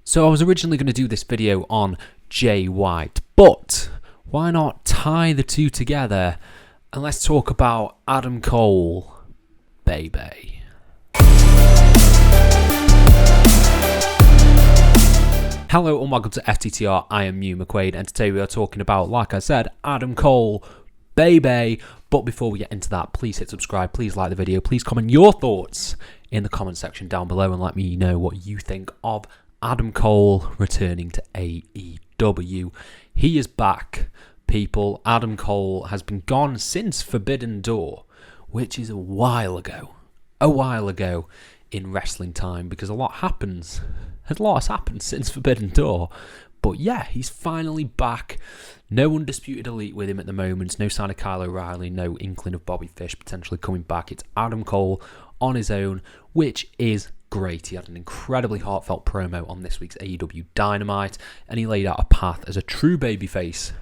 So I was originally going to do this video on Jay White, but why not tie the two together and let's talk about Adam Cole, baby. Hello and welcome to FTTR, I am Mew McQuaid, and today we are talking about, like I said, Adam Cole, baby. But before we get into that, please hit subscribe, please like the video, please comment your thoughts in the comment section down below and let me know what you think of Adam Cole returning to AEW. He is back, people. Adam Cole has been gone since Forbidden Door, which is a while ago in wrestling time, because a lot has happened since Forbidden Door. But yeah, he's finally back. No Undisputed Elite with him at the moment. No sign of Kyle O'Reilly. No inkling of Bobby Fish potentially coming back. It's Adam Cole on his own, which is great. He had an incredibly heartfelt promo on this week's AEW Dynamite, and he laid out a path as a true babyface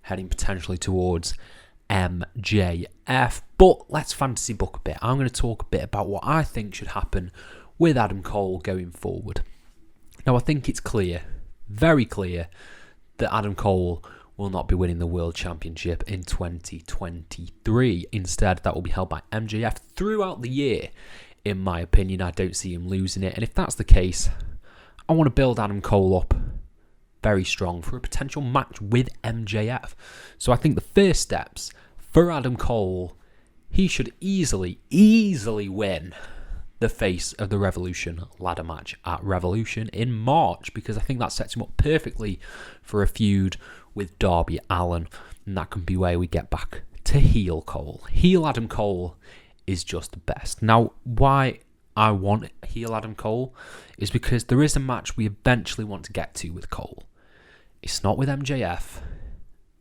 heading potentially towards MJF. But let's fantasy book a bit. I'm going to talk a bit about what I think should happen with Adam Cole going forward. Now, I think it's clear, very clear, that Adam Cole will not be winning the World Championship in 2023. Instead, that will be held by MJF throughout the year. In my opinion, I don't see him losing it. And if that's the case, I want to build Adam Cole up very strong for a potential match with MJF. So I think the first steps for Adam Cole, he should easily win the Face of the Revolution ladder match at Revolution in March, because I think that sets him up perfectly for a feud with Darby Allin, and that can be where we get back to heel Cole. Heel Adam Cole is just the best. Now, why I want heel Adam Cole is because there is a match we eventually want to get to with Cole. It's not with MJF,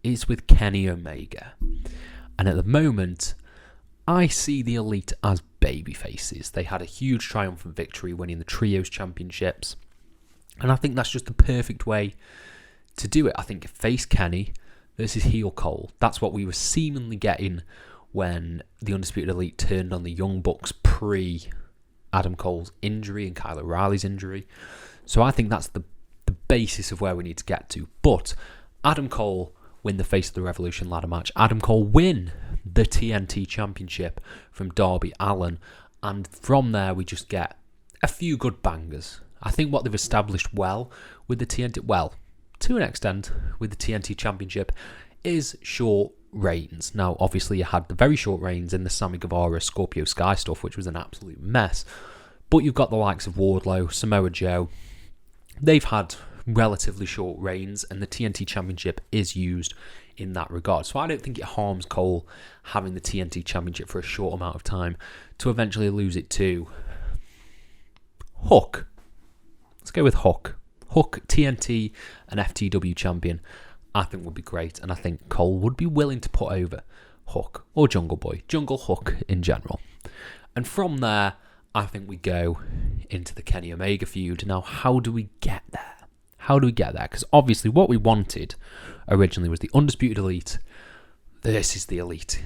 it's with Kenny Omega. And at the moment, I see the Elite as baby faces. They had a huge triumphant victory winning the Trios Championships, and I think that's just the perfect way to do it. I think face Kenny versus heel Cole. That's what we were seemingly getting when the Undisputed Elite turned on the Young Bucks pre-Adam Cole's injury and Kyle O'Reilly's injury. So I think that's the basis of where we need to get to. But Adam Cole win the Face of the Revolution ladder match. Adam Cole win the TNT Championship from Darby Allin. And from there, we just get a few good bangers. I think what they've established well with the TNT, well, to an extent, with the TNT Championship, is short reigns. Now, obviously, you had the very short reigns in the Sammy Guevara, Scorpio Sky stuff, which was an absolute mess. But you've got the likes of Wardlow, Samoa Joe. They've had relatively short reigns, and the TNT Championship is used in that regard. So I don't think it harms Cole having the TNT Championship for a short amount of time to eventually lose it to Hook. Let's go with Hook. Hook, TNT and FTW champion, I think would be great, and I think Cole would be willing to put over Hook or Jungle Boy, Jungle Hook in general. And from there, I think we go into the Kenny Omega feud. Now, how do we get there? Because obviously what we wanted originally was the Undisputed Elite versus the Elite.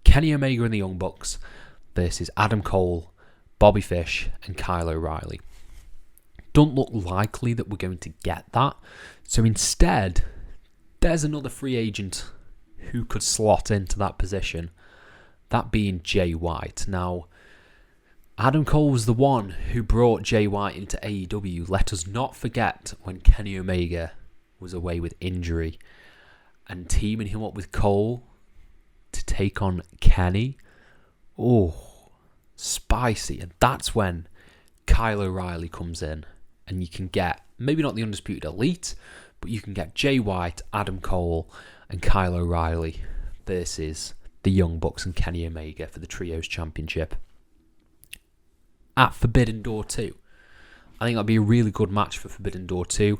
Kenny Omega and the Young Bucks versus Adam Cole, Bobby Fish and Kyle O'Reilly. Don't look likely that we're going to get that. So instead, there's another free agent who could slot into that position, that being Jay White. Now, Adam Cole was the one who brought Jay White into AEW. Let us not forget when Kenny Omega was away with injury, and teaming him up with Cole to take on Kenny. Oh, spicy. And that's when Kyle O'Reilly comes in, and you can get, maybe not the Undisputed Elite, but you can get Jay White, Adam Cole, and Kyle O'Reilly versus the Young Bucks and Kenny Omega for the Trios Championship at Forbidden Door 2. I think that'd be a really good match for Forbidden Door 2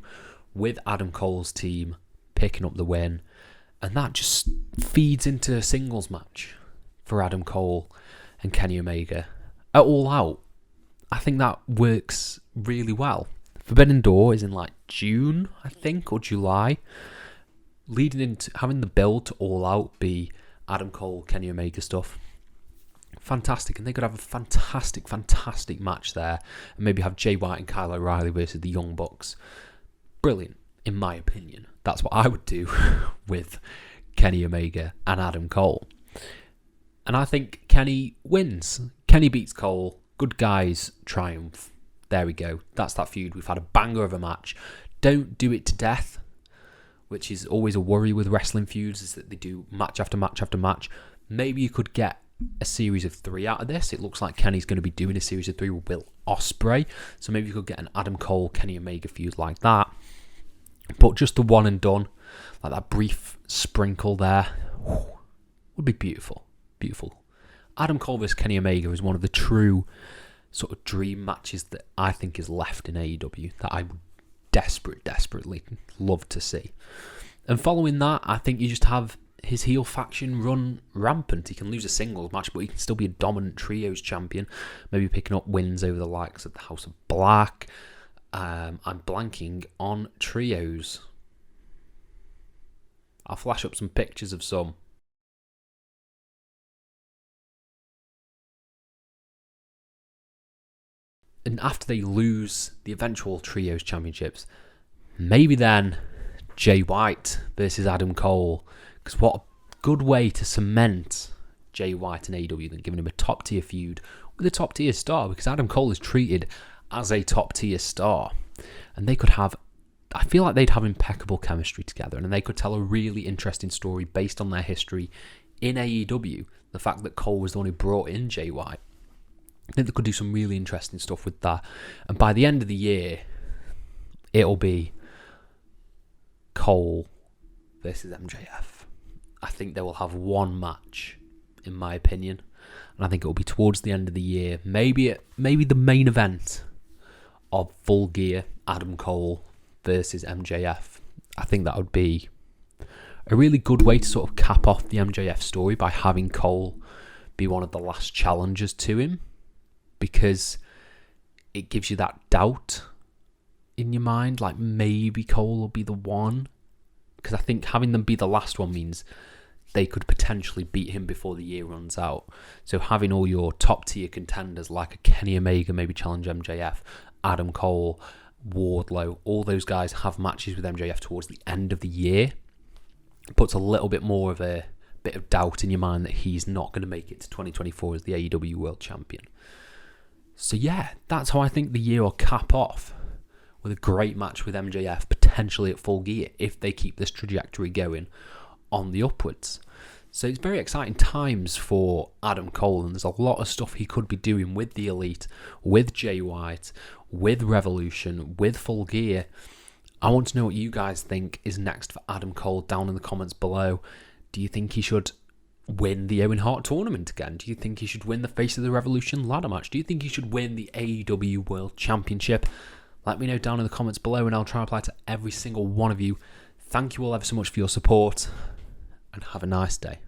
with Adam Cole's team picking up the win. And that just feeds into a singles match for Adam Cole and Kenny Omega at All Out. I think that works really well. Forbidden Door is in like June, I think, or July. Leading into having the build to All Out be Adam Cole, Kenny Omega stuff. fantastic, and they could have a fantastic match there, and maybe have Jay White and Kyle O'Reilly versus the Young Bucks. brilliant, in my opinion. That's what I would do with Kenny Omega and Adam Cole. And I think Kenny wins. Kenny beats Cole. Good guys triumph. There we go. That's that feud. We've had a banger of a match. Don't do it to death, which is always a worry with wrestling feuds, is that they do match after match after match. Maybe you could get a series of 3 out of this. It looks like Kenny's going to be doing a series of 3 with Will Ospreay. So maybe you could get an Adam Cole, Kenny Omega feud like that. But just the one and done, like that brief sprinkle there, would be beautiful. Beautiful. Adam Cole vs Kenny Omega is one of the true sort of dream matches that I think is left in AEW that I would desperately love to see. And following that, I think you just have his heel faction run rampant. He can lose a singles match, but he can still be a dominant trios champion, maybe picking up wins over the likes of the House of Black. I'm blanking on trios. I'll flash up some pictures of some. And after they lose the eventual trios championships, maybe then Jay White versus Adam Cole. Because what a good way to cement Jay White in AEW than giving him a top tier feud with a top tier star. Because Adam Cole is treated as a top tier star. And they could have, I feel like they'd have impeccable chemistry together. And they could tell a really interesting story based on their history in AEW. The fact that Cole was the one who brought in Jay White. I think they could do some really interesting stuff with that. And by the end of the year, it'll be Cole versus MJF. I think they will have one match, in my opinion. And I think it will be towards the end of the year. Maybe the main event of Full Gear, Adam Cole versus MJF. I think that would be a really good way to sort of cap off the MJF story by having Cole be one of the last challengers to him. Because it gives you that doubt in your mind, like maybe Cole will be the one. Because I think having them be the last one means they could potentially beat him before the year runs out. So having all your top tier contenders like a Kenny Omega maybe challenge MJF, Adam Cole, Wardlow, all those guys have matches with MJF towards the end of the year, puts a little bit more of a bit of doubt in your mind that he's not going to make it to 2024 as the AEW World Champion. So yeah, that's how I think the year will cap off, with a great match with MJF, potentially at Full Gear, if they keep this trajectory going on the upwards. So it's very exciting times for Adam Cole, and there's a lot of stuff he could be doing with the Elite, with Jay White, with Revolution, with Full Gear. I want to know what you guys think is next for Adam Cole down in the comments below. Do you think he should win the Owen Hart tournament again? Do you think he should win the Face of the Revolution ladder match? Do you think he should win the AEW World Championship? Let me know down in the comments below, and I'll try and reply to every single one of you. Thank you all ever so much for your support, and have a nice day.